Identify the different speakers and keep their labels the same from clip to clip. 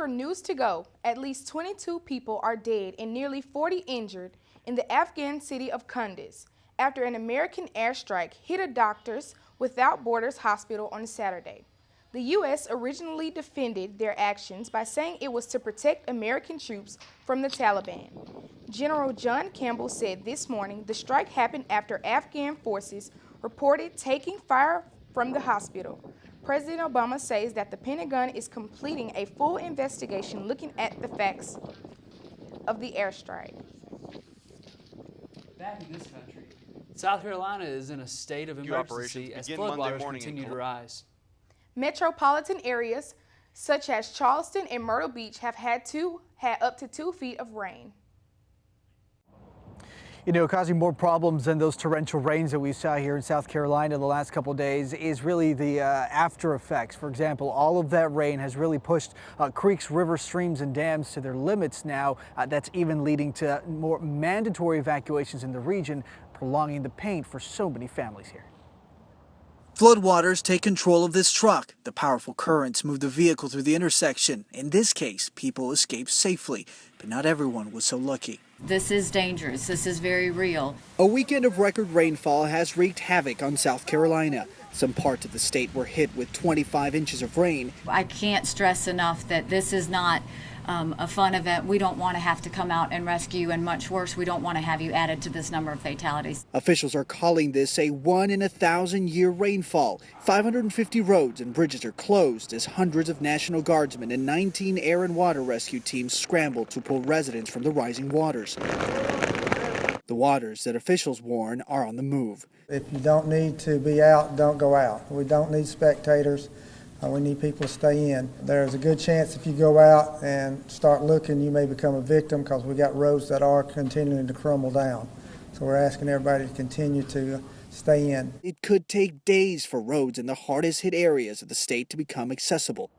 Speaker 1: your news to go, at least 22 people are dead and nearly 40 injured in the Afghan city of Kunduz after an American airstrike hit a Doctors Without Borders hospital on Saturday. The U.S. originally defended their actions by saying it was to protect American troops from the Taliban. General John Campbell said this morning the strike happened after Afghan forces reported taking fire from the hospital. President Obama says that the Pentagon is completing a full investigation looking at the facts of the airstrike.
Speaker 2: Back in this country, South Carolina is in a state of emergency as floodwaters continue to rise.
Speaker 1: Metropolitan areas such as Charleston and Myrtle Beach have had up to 2 feet of rain.
Speaker 3: You know, causing more problems than those torrential rains that we saw here in South Carolina the last couple of days is really the after effects. For example, all of that rain has really pushed creeks, rivers, streams, and dams to their limits now. That's even leading to more mandatory evacuations in the region, prolonging the pain for so many families here.
Speaker 4: Floodwaters take control of this truck. The powerful currents move the vehicle through the intersection. In this case, people escaped safely, but not everyone was so lucky.
Speaker 5: This is dangerous. This is very real.
Speaker 4: A weekend of record rainfall has wreaked havoc on South Carolina. Some parts of the state were hit with 25 inches of rain.
Speaker 5: I can't stress enough that this is not a fun event. We don't want to have to come out and rescue, and much worse, we don't want to have you added to this number of fatalities.
Speaker 4: Officials are calling this a 1-in-1,000-year rainfall. 550 roads and bridges are closed as hundreds of National Guardsmen and 19 air and water rescue teams scramble to pull residents from the rising waters. The waters that officials warn are on the move.
Speaker 6: If you don't need to be out, don't go out. We don't need spectators. We need people to stay in. There's a good chance if you go out and start looking, you may become a victim because we got roads that are continuing to crumble down. So we're asking everybody to continue to stay in.
Speaker 4: It could take days for roads in the hardest hit areas of the state to become accessible.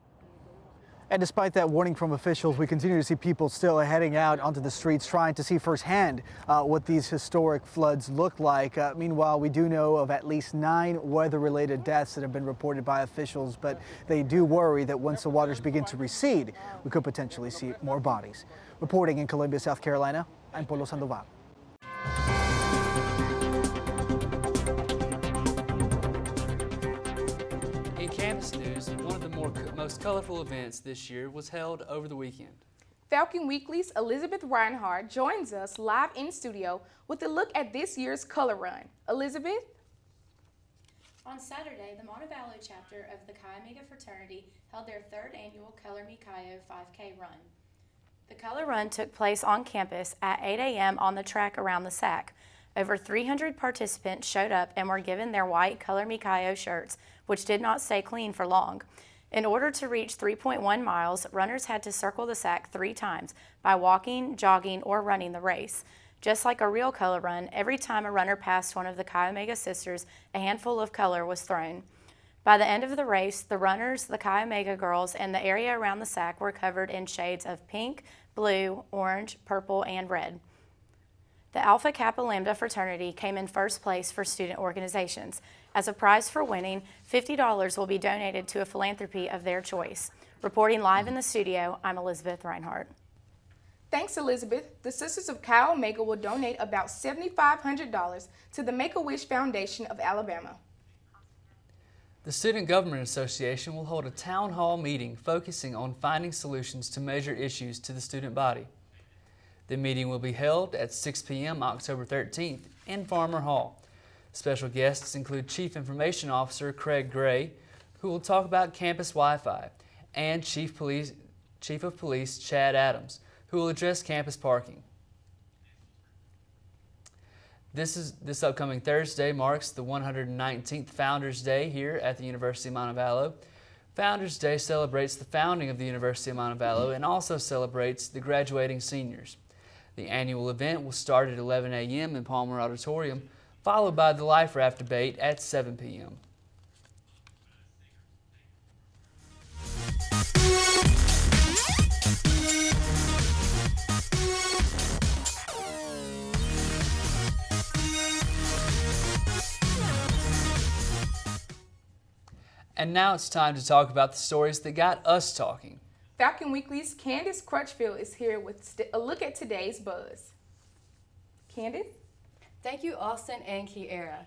Speaker 3: And despite that warning from officials, we continue to see people still heading out onto the streets trying to see firsthand what these historic floods look like. Meanwhile, we do know of at least 9 weather-related deaths that have been reported by officials, but they do worry that once the waters begin to recede, we could potentially see more bodies. Reporting in Columbia, South Carolina, I'm Polo Sandoval.
Speaker 2: In campus news, one of the most colorful events this year was held over the weekend.
Speaker 1: Falcon Weekly's Elizabeth Reinhardt joins us live in studio with a look at this year's color run. Elizabeth?
Speaker 7: On Saturday, the Montevallo chapter of the Chi Omega fraternity held their 3rd annual Color Me Chi O 5K run. The color run took place on campus at 8 a.m. on the track around the SAC. Over 300 participants showed up and were given their white Color Me Chi O shirts, which did not stay clean for long. In order to reach 3.1 miles, runners had to circle the SAC 3 times by walking, jogging, or running the race. Just like a real color run, every time a runner passed one of the Chi Omega sisters, a handful of color was thrown. By the end of the race, the runners, the Chi Omega girls, and the area around the SAC were covered in shades of pink, blue, orange, purple, and red. The Alpha Kappa Lambda fraternity came in first place for student organizations. As a prize for winning, $50 will be donated to a philanthropy of their choice. Reporting live in the studio, I'm Elizabeth Reinhardt.
Speaker 1: Thanks, Elizabeth. The Sisters of Chi Omega will donate about $7,500 to the Make-A-Wish Foundation of Alabama.
Speaker 2: The Student Government Association will hold a town hall meeting focusing on finding solutions to major issues to the student body. The meeting will be held at 6 p.m. October 13th in Farmer Hall. Special guests include Chief Information Officer Craig Gray, who will talk about campus Wi-Fi, and Chief of Police Chad Adams, who will address campus parking. This upcoming Thursday marks the 119th Founders Day here at the University of Montevallo. Founders Day celebrates the founding of the University of Montevallo and also celebrates the graduating seniors. The annual event will start at 11 a.m. in Palmer Auditorium, followed by the Life Raft debate at 7 p.m. And now it's time to talk about the stories that got us talking.
Speaker 1: Falcon Weekly's Candace Crutchfield is here with a look at today's buzz. Candace?
Speaker 8: Thank you, Austin and Kiera,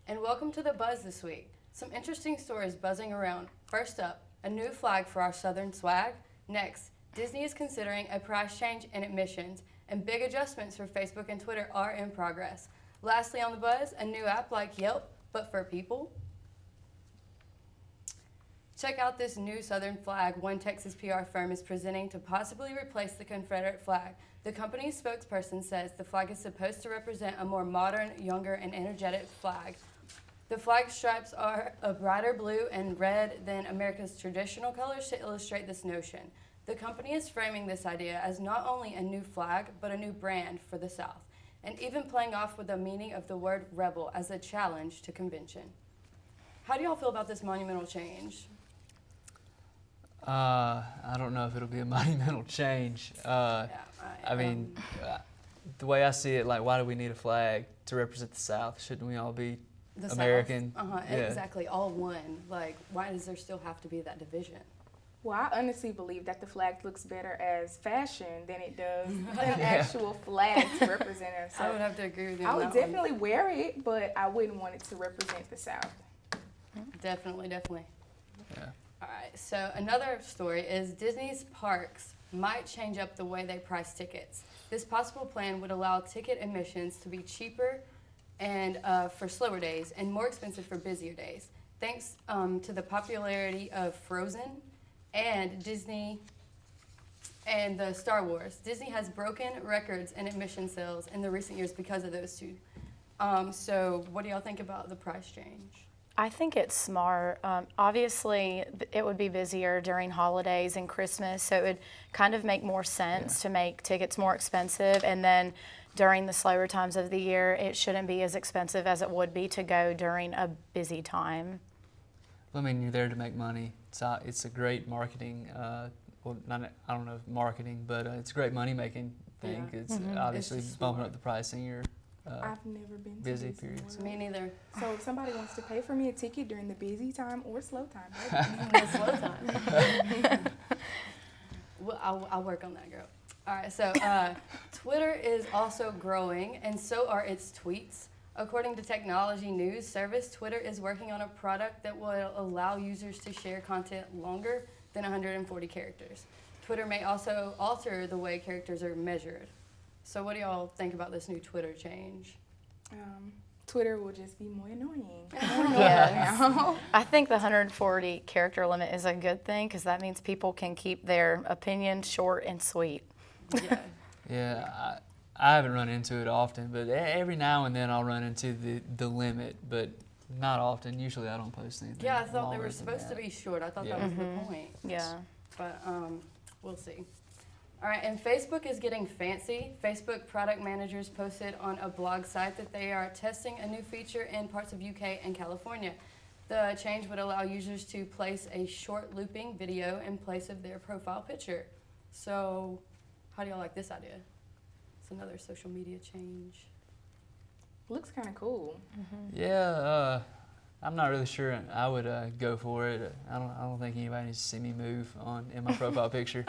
Speaker 8: and welcome to the Buzz this week. Some interesting stories buzzing around. First up, a new flag for our Southern swag. Next, Disney is considering a price change in admissions, and big adjustments for Facebook and Twitter are in progress. Lastly on the Buzz, a new app like Yelp, but for people. Check out this new Southern flag one Texas PR firm is presenting to possibly replace the Confederate flag. The company's spokesperson says the flag is supposed to represent a more modern, younger, and energetic flag. The flag stripes are a brighter blue and red than America's traditional colors to illustrate this notion. The company is framing this idea as not only a new flag, but a new brand for the South, and even playing off with the meaning of the word rebel as a challenge to convention. How do y'all feel about this monumental change?
Speaker 2: I don't know if it'll be a monumental change. I mean, the way I see it, like, why do we need a flag to represent the South? Shouldn't we all be
Speaker 8: The
Speaker 2: American?
Speaker 8: South?
Speaker 2: Yeah.
Speaker 8: Exactly, all one. Like, why does there still have to be that division?
Speaker 1: Well, I honestly believe that the flag looks better as fashion than it does an actual flag to represent us. So
Speaker 8: I would have to agree with you
Speaker 1: I
Speaker 8: on
Speaker 1: would
Speaker 8: that one.
Speaker 1: definitely wear it, but I wouldn't want it to represent the South.
Speaker 8: Definitely.
Speaker 2: Yeah.
Speaker 8: All right, so another story is Disney's parks might change up the way they price tickets. This possible plan would allow ticket admissions to be cheaper and for slower days and more expensive for busier days. Thanks to the popularity of Frozen and Disney and the Star Wars, Disney has broken records in admission sales in the recent years because of those two. So what do y'all think about the price change?
Speaker 7: I think it's smart. Obviously, it would be busier during holidays and Christmas, so it would kind of make more sense to make tickets more expensive. And then during the slower times of the year, it shouldn't be as expensive as it would be to go during a busy time.
Speaker 2: I mean, you're there to make money. It's a great marketing, well, I don't know if marketing, but it's a great money-making thing.
Speaker 8: Yeah.
Speaker 2: It's obviously
Speaker 8: It's just
Speaker 2: bumping
Speaker 8: smart.
Speaker 2: up the pricing. You're
Speaker 1: I've never been
Speaker 2: busy
Speaker 1: to Disney
Speaker 2: periods.
Speaker 1: World.
Speaker 8: Me neither.
Speaker 1: So if somebody wants to pay for me a ticket during the busy time or slow time,
Speaker 8: The slow time. Well, I'll work on that, girl. All right, so Twitter is also growing, and so are its tweets. According to technology news service, Twitter is working on a product that will allow users to share content longer than 140 characters. Twitter may also alter the way characters are measured. So what do y'all think about this new Twitter change?
Speaker 1: Twitter will just be more annoying.
Speaker 7: Yes. I think the 140 character limit is a good thing because that means people can keep their opinion short and sweet.
Speaker 8: Yeah.
Speaker 2: Yeah, I haven't run into it often, but every now and then I'll run into the limit, but not often. Usually I don't post anything.
Speaker 8: Yeah, I thought they
Speaker 2: longer
Speaker 8: were
Speaker 2: than
Speaker 8: supposed to
Speaker 2: that.
Speaker 8: be short. I thought
Speaker 2: Yeah.
Speaker 8: that was the point.
Speaker 7: Yeah.
Speaker 8: But we'll see. All right, and Facebook is getting fancy. Facebook product managers posted on a blog site that they are testing a new feature in parts of UK and California. The change would allow users to place a short looping video in place of their profile picture. So how do y'all like this idea? It's another social media change.
Speaker 1: Looks kind of cool.
Speaker 2: Yeah, I'm not really sure I would go for it. I don't think anybody needs to see me move in my profile picture.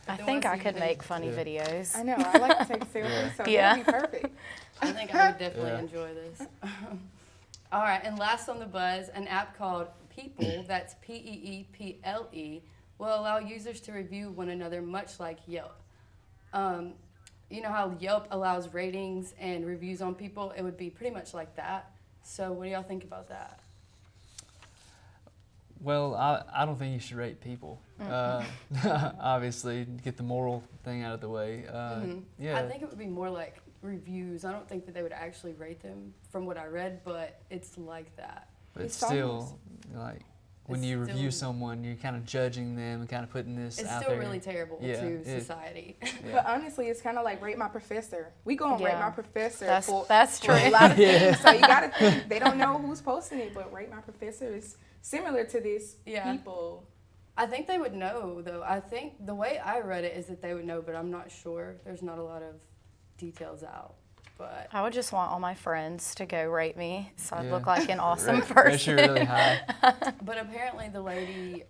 Speaker 7: I
Speaker 8: Then
Speaker 7: think
Speaker 8: once
Speaker 7: I
Speaker 8: you
Speaker 7: could
Speaker 8: finish-
Speaker 7: make funny
Speaker 2: Yeah.
Speaker 7: videos.
Speaker 1: I know. I like to take selfies, so
Speaker 7: Yeah.
Speaker 1: that'd be perfect.
Speaker 8: I think I would definitely
Speaker 2: Yeah.
Speaker 8: enjoy this. All right, and last on the buzz, an app called People, that's Peeple, will allow users to review one another much like Yelp. You know how Yelp allows ratings and reviews on people? It would be pretty much like that. So what do y'all think about that?
Speaker 2: Well, I don't think you should rate people. Obviously, get the moral thing out of the way. Yeah.
Speaker 8: I think it would be more like reviews. I don't think that they would actually rate them from what I read, but it's like that.
Speaker 2: But it's
Speaker 1: It's
Speaker 2: still like when
Speaker 8: It's
Speaker 2: you review
Speaker 8: still-
Speaker 2: someone, you're kind of judging them and kind of putting this
Speaker 8: It's
Speaker 2: out
Speaker 8: still
Speaker 2: there.
Speaker 8: really terrible
Speaker 2: Yeah,
Speaker 8: to
Speaker 2: it-
Speaker 8: society.
Speaker 1: But honestly, it's kind of like Rate My Professor. We go on Rate
Speaker 7: Yeah.
Speaker 1: My Professor
Speaker 7: That's
Speaker 1: for
Speaker 7: true.
Speaker 1: a lot of things. So you got to think, they don't know who's posting it, but Rate My Professor is similar to this
Speaker 8: Yeah.
Speaker 1: People.
Speaker 8: I think they would know, though. I think the way I read it is that they would know, but I'm not sure. There's not a lot of details out. But
Speaker 7: I would just want all my friends to go rate me so I'd
Speaker 2: Yeah.
Speaker 7: look like an awesome
Speaker 2: Rate
Speaker 7: person.
Speaker 2: you really high.
Speaker 8: but apparently the lady,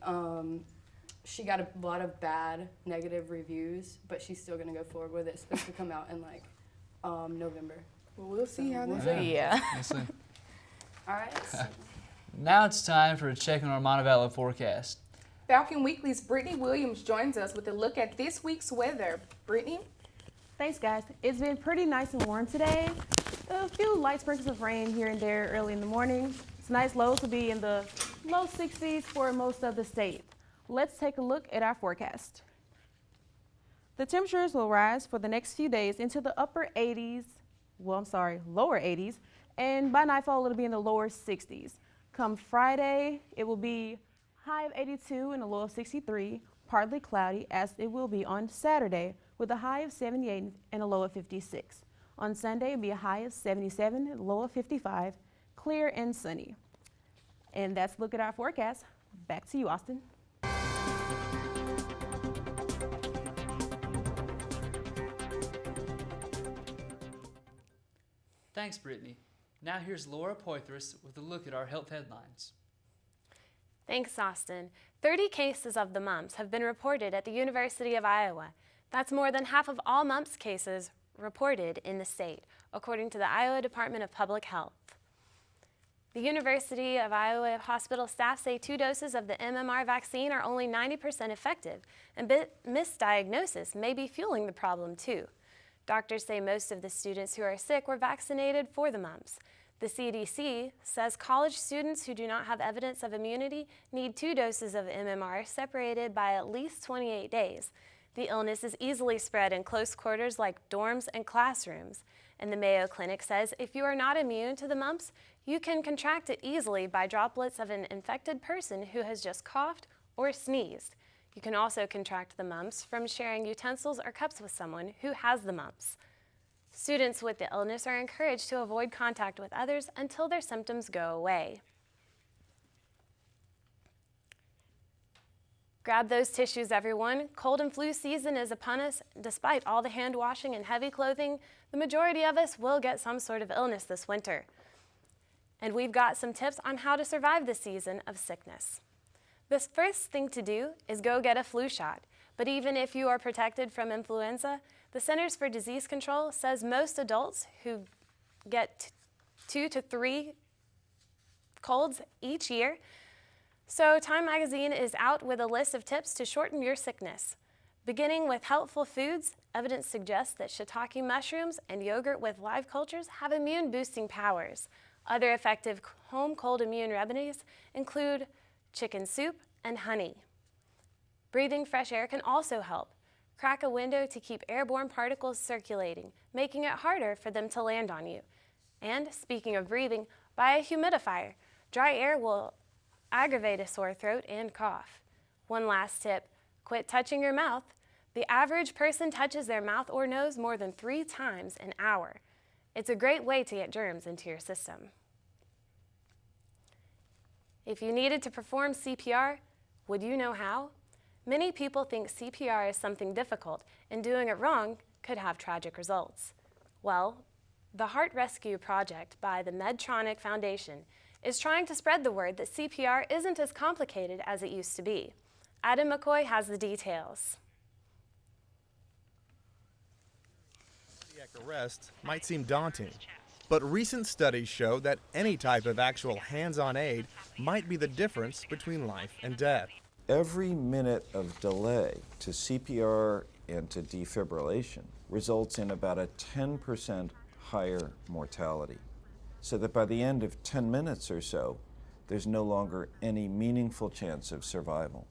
Speaker 8: she got a lot of bad negative reviews, but she's still gonna go forward with it. It's supposed to come out in like November.
Speaker 1: Well, we'll see how this
Speaker 8: see.
Speaker 1: goes.
Speaker 2: We'll see.
Speaker 8: All right.
Speaker 2: Now it's time for a check on our Montevallo forecast.
Speaker 1: Falcon Weekly's Brittany Williams joins us with a look at this week's weather. Brittany?
Speaker 9: Thanks, guys. It's been pretty nice and warm today. A few light sprinkles of rain here and there early in the morning. It's nice lows will be in the low 60s for most of the state. Let's take a look at our forecast. The temperatures will rise for the next few days into the lower 80s, and by nightfall it'll be in the lower 60s. Come Friday, it will be high of 82 and a low of 63, partly cloudy as it will be on Saturday with a high of 78 and a low of 56. On Sunday, it'll be a high of 77 and a low of 55, clear and sunny. And that's a look at our forecast. Back to you, Austin.
Speaker 2: Thanks, Brittany. Now here's Laura Poitras with a look at our health headlines.
Speaker 10: Thanks, Austin. 30 cases of the mumps have been reported at the University of Iowa. That's more than half of all mumps cases reported in the state, according to the Iowa Department of Public Health. The University of Iowa hospital staff say 2 doses of the MMR vaccine are only 90% effective, and misdiagnosis may be fueling the problem too. Doctors say most of the students who are sick were vaccinated for the mumps. The CDC says college students who do not have evidence of immunity need 2 doses of MMR separated by at least 28 days. The illness is easily spread in close quarters like dorms and classrooms. And the Mayo Clinic says if you are not immune to the mumps, you can contract it easily by droplets of an infected person who has just coughed or sneezed. You can also contract the mumps from sharing utensils or cups with someone who has the mumps. Students with the illness are encouraged to avoid contact with others until their symptoms go away. Grab those tissues, everyone. Cold and flu season is upon us. Despite all the hand washing and heavy clothing, the majority of us will get some sort of illness this winter. And we've got some tips on how to survive the season of sickness. The first thing to do is go get a flu shot. But even if you are protected from influenza, the Centers for Disease Control says most adults who get 2 to 3 colds each year. So Time Magazine is out with a list of tips to shorten your sickness. Beginning with helpful foods, evidence suggests that shiitake mushrooms and yogurt with live cultures have immune-boosting powers. Other effective home cold immune remedies include chicken soup and honey. Breathing fresh air can also help. Crack a window to keep airborne particles circulating, making it harder for them to land on you. And speaking of breathing, buy a humidifier. Dry air will aggravate a sore throat and cough. One last tip, quit touching your mouth. The average person touches their mouth or nose more than 3 times an hour. It's a great way to get germs into your system. If you needed to perform CPR, would you know how? Many people think CPR is something difficult, and doing it wrong could have tragic results. Well, the Heart Rescue Project by the Medtronic Foundation is trying to spread the word that CPR isn't as complicated as it used to be. Adam McCoy has the details.
Speaker 11: Cardiac arrest might seem daunting, but recent studies show that any type of actual hands-on aid might be the difference between life and death.
Speaker 12: Every minute of delay to CPR and to defibrillation results in about a 10% higher mortality. So that by the end of 10 minutes or so, there's no longer any meaningful chance of survival.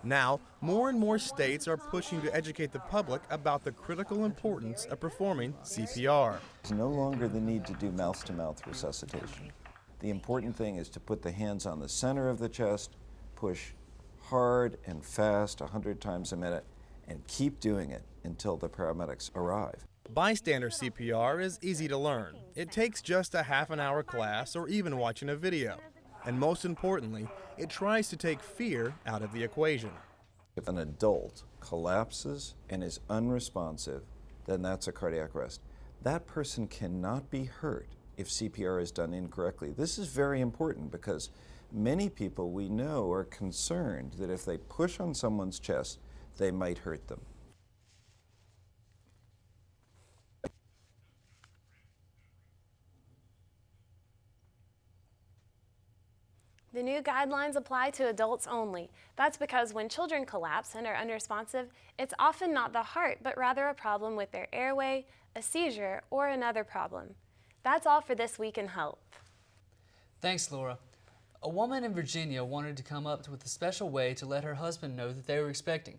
Speaker 11: Now, more and more states are pushing to educate the public about the critical importance of performing CPR.
Speaker 12: There's no longer the need to do mouth-to-mouth resuscitation. The important thing is to put the hands on the center of the chest, push hard and fast 100 times a minute, and keep doing it until the paramedics arrive.
Speaker 11: Bystander CPR is easy to learn. It takes just a half-an-hour class or even watching a video. And most importantly, it tries to take fear out of the equation.
Speaker 12: If an adult collapses and is unresponsive, then that's a cardiac arrest. That person cannot be hurt if CPR is done incorrectly. This is very important because many people we know are concerned that if they push on someone's chest, they might hurt them.
Speaker 10: The new guidelines apply to adults only. That's because when children collapse and are unresponsive, it's often not the heart, but rather a problem with their airway, a seizure, or another problem. That's all for This Week in Health.
Speaker 2: Thanks, Laura. A woman in Virginia wanted to come up with a special way to let her husband know that they were expecting,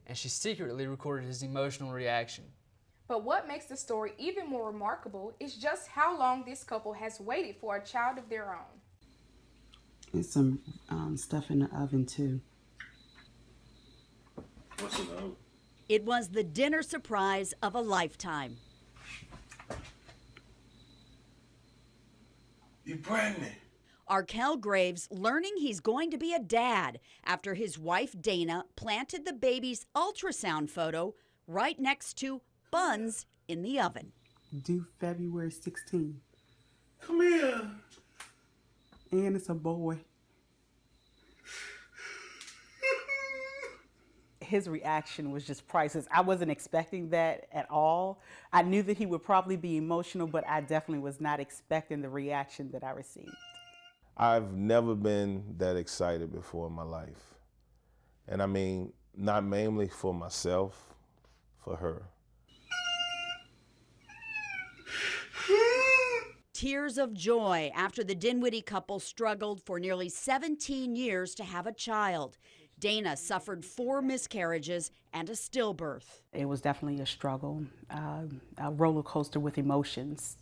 Speaker 2: and she secretly recorded his emotional reaction.
Speaker 1: But what makes the story even more remarkable is just how long this couple has waited for a child of their own.
Speaker 13: And some stuff in the oven too.
Speaker 14: What's in the oven?
Speaker 15: It was the dinner surprise of a lifetime.
Speaker 14: You pregnant?
Speaker 15: Arkell Graves learning he's going to be a dad after his wife Dana planted the baby's ultrasound photo right next to buns in the oven.
Speaker 13: Due February 16th.
Speaker 14: Come here.
Speaker 13: And it's a boy. His reaction was just priceless. I wasn't expecting that at all. I knew that he would probably be emotional, but I definitely was not expecting the reaction that I received.
Speaker 16: I've never been that excited before in my life. And I mean, not mainly for myself, for her.
Speaker 15: Tears of joy after the Dinwiddie couple struggled for nearly 17 years to have a child. Dana suffered 4 miscarriages and a stillbirth.
Speaker 13: It was definitely a struggle, a roller coaster with emotions,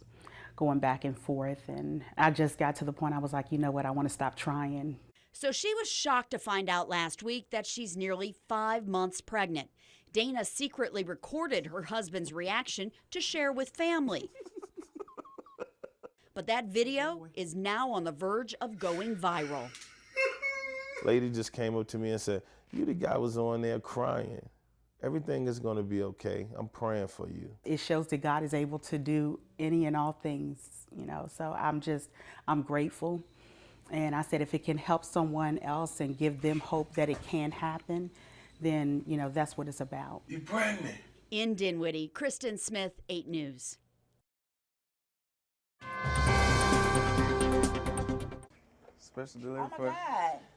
Speaker 13: going back and forth. And I just got to the point I was like, you know what, I want to stop trying.
Speaker 15: So she was shocked to find out last week that she's nearly 5 months pregnant. Dana secretly recorded her husband's reaction to share with family. But that video is now on the verge of going viral.
Speaker 16: Lady just came up to me and said, "You the guy was on there crying. Everything is going to be okay. I'm praying for you."
Speaker 13: It shows that God is able to do any and all things, you know, so I'm grateful. And I said, if it can help someone else and give them hope that it can happen, then, you know, that's what it's about.
Speaker 14: You pregnant?
Speaker 15: In Dinwiddie, Kristen Smith, 8 News.
Speaker 17: Special delivery for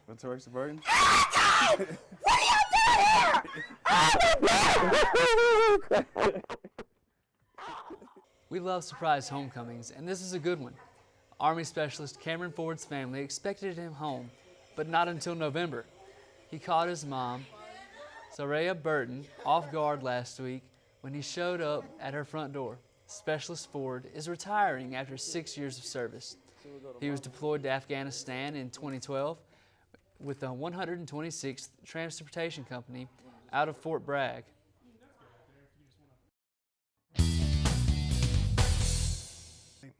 Speaker 17: Victoria Suburban.
Speaker 15: What are y'all doing here?
Speaker 2: We love surprise homecomings, and this is a good one. Army Specialist Cameron Ford's family expected him home, but not until November. He caught his mom, Saraya Burton, off guard last week when he showed up at her front door. Specialist Ford is retiring after 6 years of service. He was deployed to Afghanistan in 2012 with the 126th Transportation Company out of Fort Bragg.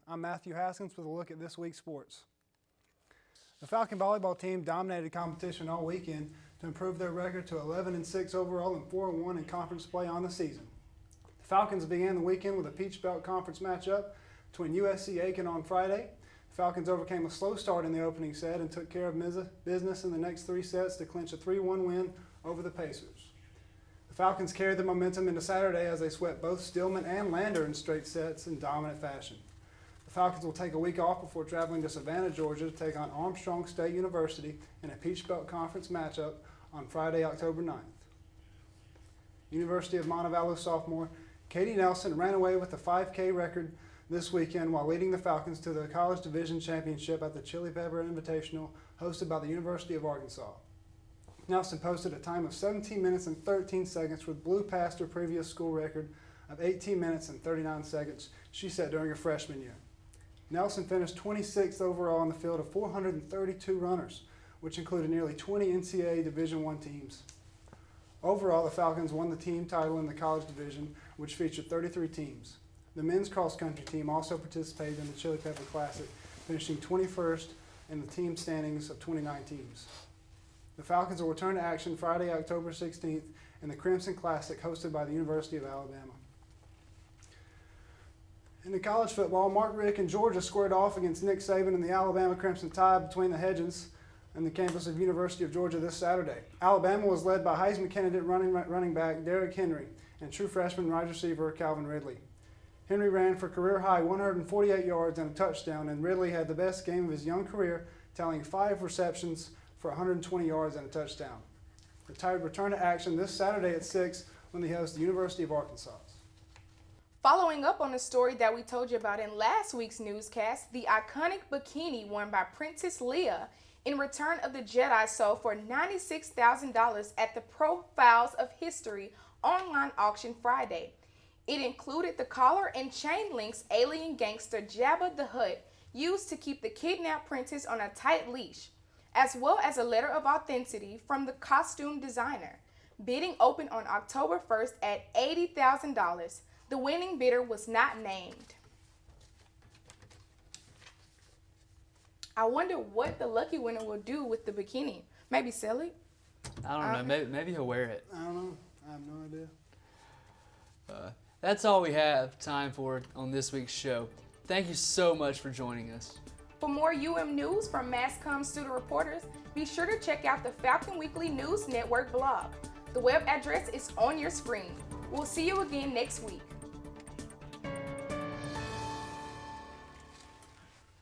Speaker 18: I'm Matthew Haskins with a look at this week's sports. The Falcon volleyball team dominated competition all weekend to improve their record to 11-6 overall and 4-1 in conference play on the season. The Falcons began the weekend with a Peach Belt Conference matchup between USC-Aiken on Friday. The Falcons overcame a slow start in the opening set and took care of business in the next 3 sets to clinch a 3-1 win over the Pacers. The Falcons carried the momentum into Saturday as they swept both Stillman and Lander in straight sets in dominant fashion. The Falcons will take a week off before traveling to Savannah, Georgia to take on Armstrong State University in a Peach Belt Conference matchup on Friday, October 9th. University of Montevallo sophomore Katie Nelson ran away with the 5K record this weekend while leading the Falcons to the College Division Championship at the Chili Pepper Invitational hosted by the University of Arkansas. Nelson posted a time of 17 minutes and 13 seconds, which blew past her previous school record of 18 minutes and 39 seconds she set during her freshman year. Nelson finished 26th overall in the field of 432 runners, which included nearly 20 NCAA Division I teams. Overall, the Falcons won the team title in the college division, which featured 33 teams. The men's cross-country team also participated in the Chili Pepper Classic, finishing 21st in the team standings of 29 teams. The Falcons will return to action Friday, October 16th in the Crimson Classic hosted by the University of Alabama. In the college football, Mark Richt and Georgia squared off against Nick Saban and the Alabama Crimson Tide between the hedges and the campus of University of Georgia this Saturday. Alabama was led by Heisman candidate running back Derrick Henry and true freshman wide receiver Calvin Ridley. Henry ran for career-high 148 yards and a touchdown, and Ridley had the best game of his young career, tallying 5 receptions for 120 yards and a touchdown. The Tide return to action this Saturday at 6 when they host the University of Arkansas.
Speaker 1: Following up on the story that we told you about in last week's newscast, the iconic bikini worn by Princess Leia in Return of the Jedi sold for $96,000 at the Profiles of History online auction Friday. It included the collar and chain links alien gangster Jabba the Hutt used to keep the kidnapped princess on a tight leash, as well as a letter of authenticity from the costume designer. Bidding opened on October 1st at $80,000. The winning bidder was not named. I wonder what the lucky winner will do with the bikini. Maybe sell it?
Speaker 2: I don't know. Maybe he'll wear it.
Speaker 18: I don't know. I have no idea.
Speaker 2: That's all we have time for on this week's show. Thank you so much for joining us.
Speaker 1: For more UM news from MassCom student reporters, be sure to check out the Falcon Weekly News Network blog. The web address is on your screen. We'll see you again next week.